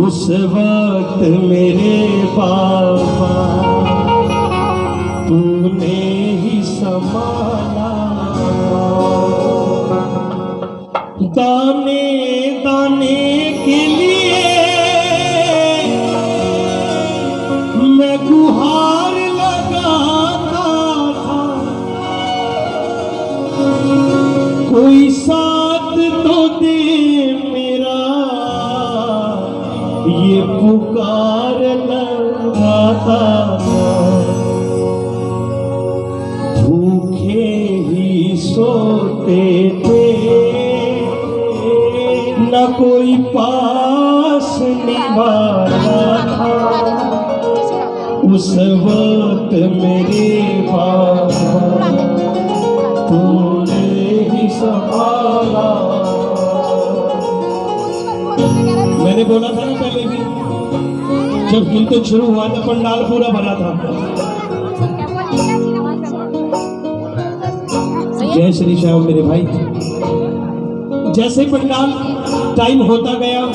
उस वक्त मेरे बाबा तूने ही संभाला, दाने दाने के लिए मैं गुहार लगाता था, कोई साथ तो दे मेरा ये पुकार लगाता था। भूखे ही सोते थे, न कोई पास निभाता था, उस वक्त मेरे बाबा तूने ही संभाला। मैंने बोला था ना पहले भी, जब कीर्तन शुरू हुआ था पंडाल पूरा भरा था। जय श्री श्याम मेरे भाई। जैसे पंडाल टाइम होता गया,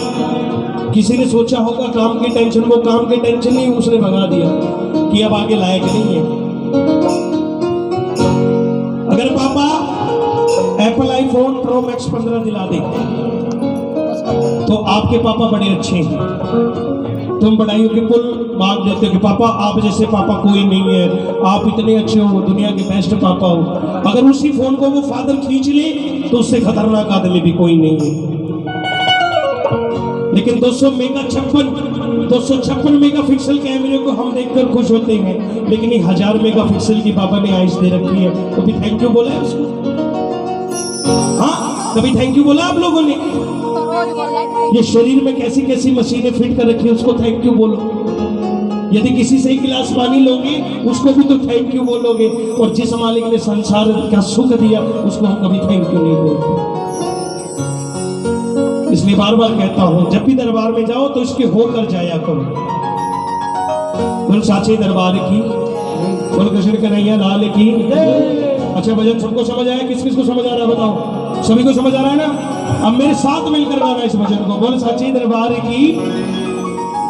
किसी ने सोचा होगा काम की टेंशन, वो काम की टेंशन नहीं उसने भगा दिया कि अब आगे लायक नहीं है। अगर पापा एप्पल आईफोन प्रो मैक्स 15 दिला दे तो आपके पापा बड़े अच्छे हैं, तुम बड़ाइयों के पुल मांग देते हो कि पापा आप जैसे पापा कोई नहीं है, आप इतने अच्छे हो, दुनिया के बेस्ट पापा हो। अगर उसी फोन को वो फादर खींच ले तो उससे खतरनाक आदमी भी कोई नहीं है। लेकिन 256 मेगापिक्सल कैमरे को हम देखकर खुश होते हैं, लेकिन 1000 मेगापिक्सल की पापा ने आइस दे रखी है, कभी थैंक यू बोला है उसको? हाँ, कभी थैंक यू बोला आप लोगों ने? ये शरीर में कैसी कैसी मशीनें फिट कर रखी है, उसको थैंक यू बोलो। यदि किसी से एक गिलास पानी लोगे उसको भी तो थैंक यू बोलोगे, और जिस मालिक ने संसार का सुख दिया उसको हम कभी थैंक यू नहीं बोलते। इसलिए बार बार कहता हूं, जब भी दरबार में जाओ तो इसके होकर जाया करो। बोल साचे दरबार की, बोल कृष्ण कन्हैया लाल की। अच्छा, भजन सबको समझ आया? किस किस को समझ आ रहा है बताओ? सभी को समझ आ रहा है ना? अब मेरे साथ मिलकर गाना इस भजन को। बोल साचे दरबार की,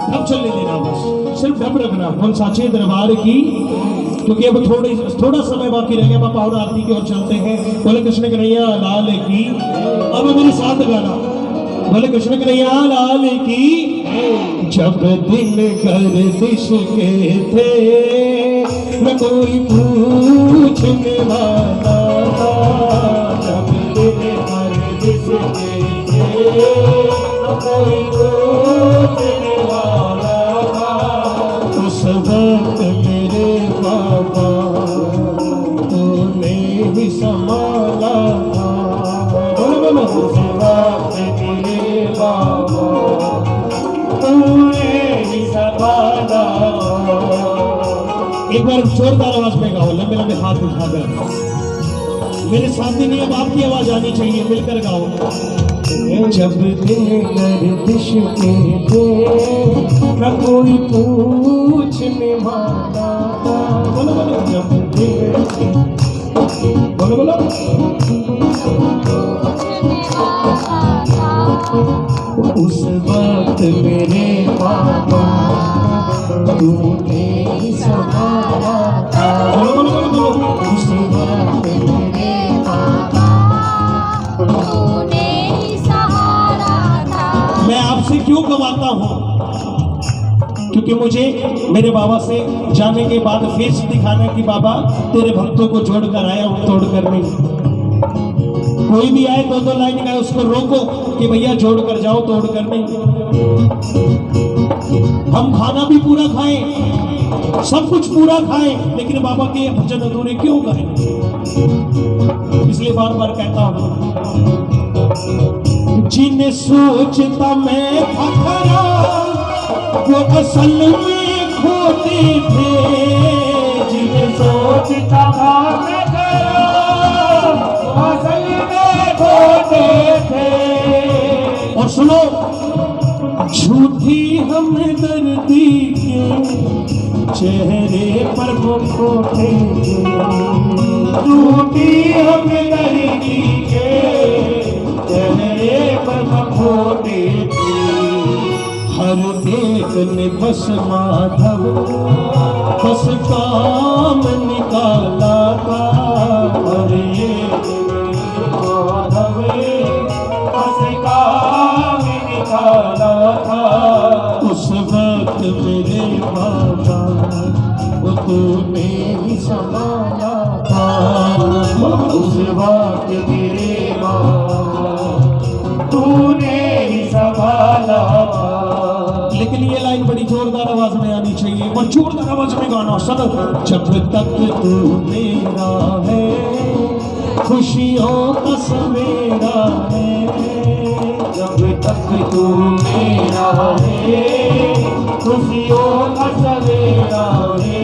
ढप चलने देना, बस सिर्फ ढप रखना। बोल साचे दरबार की, क्योंकि अब थोड़ा समय बाकी रह गया, पापा और आरती की ओर चलते हैं। बोले कृष्ण कन्हैया लाल की। अब मेरे साथ गाना, बोले कृष्ण कन्हैया लाल की। जब दिन गर्दिश के थे न कोई पूछने वाला था, जब दिन गर्दिश के थे न कोई पूछने वाला था, उस वक्त मेरे बाबा तूने ही संभाला था। बोलो बोलो, उस वक्त मेरे बाबा तूने ही संभाला। एक बार जोरदार आवाज में गाओ, लंबे लंबे हाथ उठाकर। मेरे सामने नहीं, अब आपकी आवाज आनी चाहिए, मिलकर गाओ। जब दिन गर्दिश के थे न कोई पूछने वाला था। बोलो बोलो, जब दिन, बोलो बोलो, उस वक्त मेरे पापा तूने ही संभाला था। बोलो बोलो बोलो बोलो, उस वक्त मेरे पापा तूने ही सहारा था। मैं आपसे क्यों गवाता हूँ? क्योंकि मुझे मेरे बाबा से जाने के बाद फेस दिखाना कि बाबा तेरे भक्तों को जोड़कर आया हूँ, तोड़कर नहीं। कोई भी आए दो लाइन का उसको रोको कि भैया जोड़कर जाओ, तोड़कर नहीं। हम खाना भी पूरा खाएं, सब कुछ पूरा खाएं, लेकिन बाबा के भजन अधूरे क्यों गाएं? इसलिए बार बार कहता हूं, जिन्हें सोचता मैं खरा वो असल में खोते थे, जिन्हें सोचता मैं खरा असल में खोते थे। और सुनो, झूठी हमदर्दी के चेहरे पर वो खोटे थे, झूठी हमदर्दी के चेहरे पर वो खोटे थे। हर एक ने बस माधव बस काम निकाला था। हर एक ने माधव बस काम निकाला था। उस वक्त मेरे बाबा वो तूने ही संभाला था। उस वक्त मेरे बाबा तूने ही संभाला था। लेकिन ये लाइन बड़ी जोरदार आवाज में आनी चाहिए, और जोरदार आवाज में गाना। सुनो, जब तक तू मेरा है खुशियों का सवेरा है। जब तक तू मेरा है खुशियों का सवेरा है।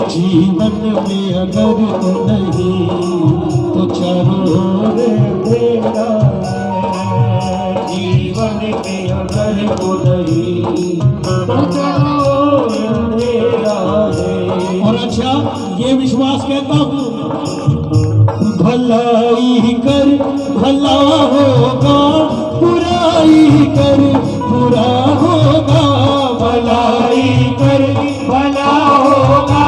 जीवन में अगर तू नहीं तो चारों ओर अंधेरा है। जीवन में अगर तू नहीं तो चारों ओर अंधेरा है। और अच्छा ये विश्वास कहता हूँ, भलाई कर भला होगा, बुराई कर बुरा होगा। भलाई कर भला होगा,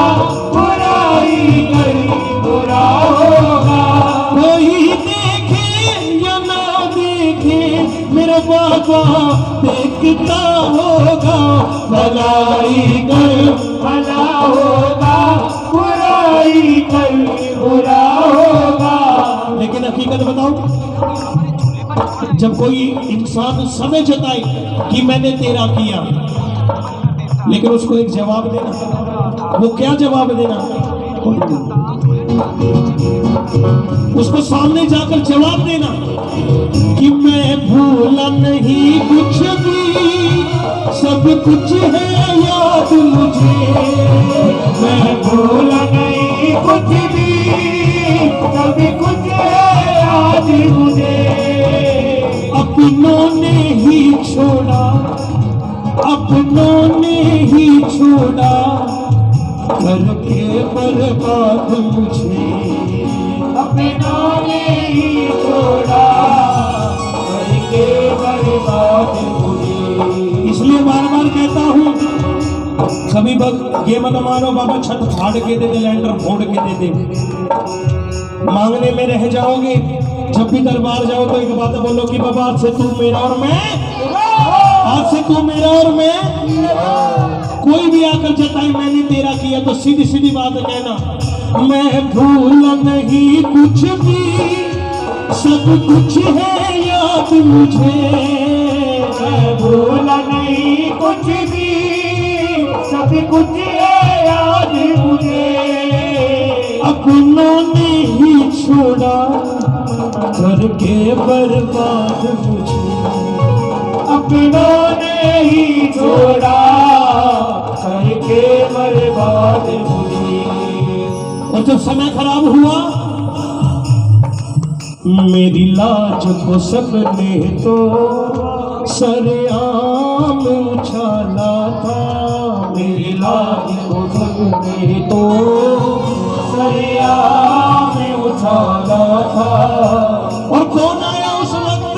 बुराई कर बुरा होगा। कोई देखे या ना देखे मेरा बाबा देखता होगा। भलाई कर भला होगा, बुराई कर बुरा होगा। लेकिन हकीकत बताओ, जब कोई इंसान समय जताए कि मैंने तेरा किया, लेकिन उसको एक जवाब देना, वो क्या जवाब देना? उसको सामने जाकर जवाब देना कि मैं भूला नहीं कुछ भी, सब कुछ है याद मुझे। मैं भूला नहीं कुछ भी, सब कुछ है याद मुझे। अपनों ने ही छोड़ा, अपनों ने ही छोड़ा, करके बर्बाद मुझे। अपनों ने ही छोड़ा, करके बर्बाद मुझे। इसलिए बार बार कहता हूँ, सभी वक्त ये मत मानो बाबा छत फाड़ के दे दे, लैंडर फोड़ के दे दे, मांगने में रह जाओगे। जब भी दरबार जाओ तो एक बात बोलो कि बाबा आज से तू मेरा और मैं, आज से तू मेरा और मैं। कोई भी आकर जताए मैंने तेरा किया तो सीधी सीधी बात कहना, मैं भूला नहीं कुछ भी, सब कुछ है याद मुझे। मैं भूला नहीं कुछ भी, सब कुछ है याद मुझे। अपनों ने ही छोड़ा, करके बर्बाद मुझे। अपनों ने ही छोड़ा, करके बर्बाद मुझे। और जब समय खराब हुआ, मेरी लाज को सबने तो सरेआम उछाला था। मेरी लाज को सबने तो सरेआम उछाला था। और कौन आया उस वक्त?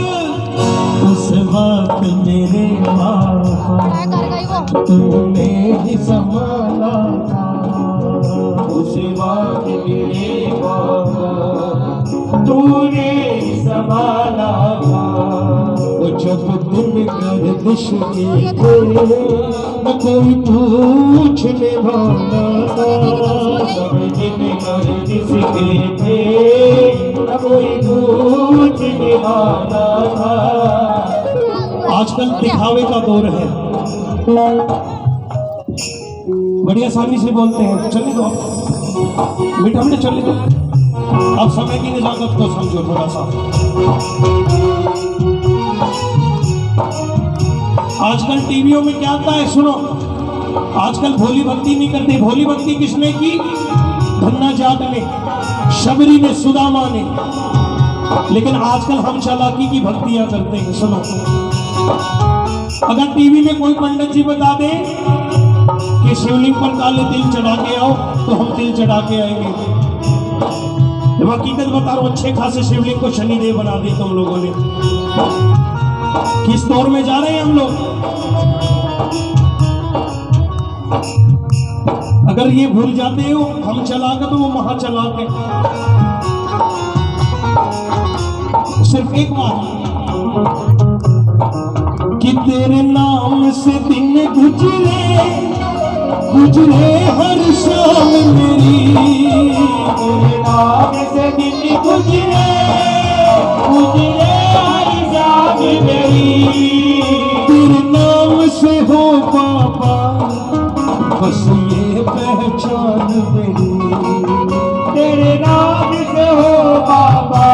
उस वक्त मेरे बाबा तूने ही संभाला था। उस वक्त मेरे बाबा तूने ही संभाला था। जब तुम गर्दिश के थे न कोई पूछने वाला था। जब तुम गर्दिश के थे न कोई पूछने वाला था। आजकल दिखावे का दौर है, बड़ी आसानी से बोलते हैं चलने दो, मीठा मीठा चलने दो। अब समय की नजाकत को समझो थोड़ा सा। आजकल टीवियों में क्या आता है सुनो, आजकल भोली भक्ति नहीं करते। भोली भक्ति किसने की? धन्ना जाट ने, शबरी ने, सुदामा ने। लेकिन आजकल हम चालाकी की भक्तियां करते हैं। सुनो, अगर टीवी में कोई पंडित जी बता दे कि शिवलिंग पर काले तिल चढ़ा के आओ, तो हम तिल चढ़ा के आएंगे। जब हकीकत बता रहा हूं, अच्छे खासे शिवलिंग को शनिदेव बना दिया तुम लोगों ने। किस दौर में जा रहे हैं हम लोग? अगर ये भूल जाते हो हम चलाक तो वो महा चलाक है। सिर्फ एक बात कि तेरे नाम से दिन गुजरे गुजरे हर शाम मेरी, तेरे नाम से दिन गुजरे गुजरे हर शाम मेरी। तेरे नाम से हो बाबा बस ये पहचान मेरी, तेरे नाम से हो बाबा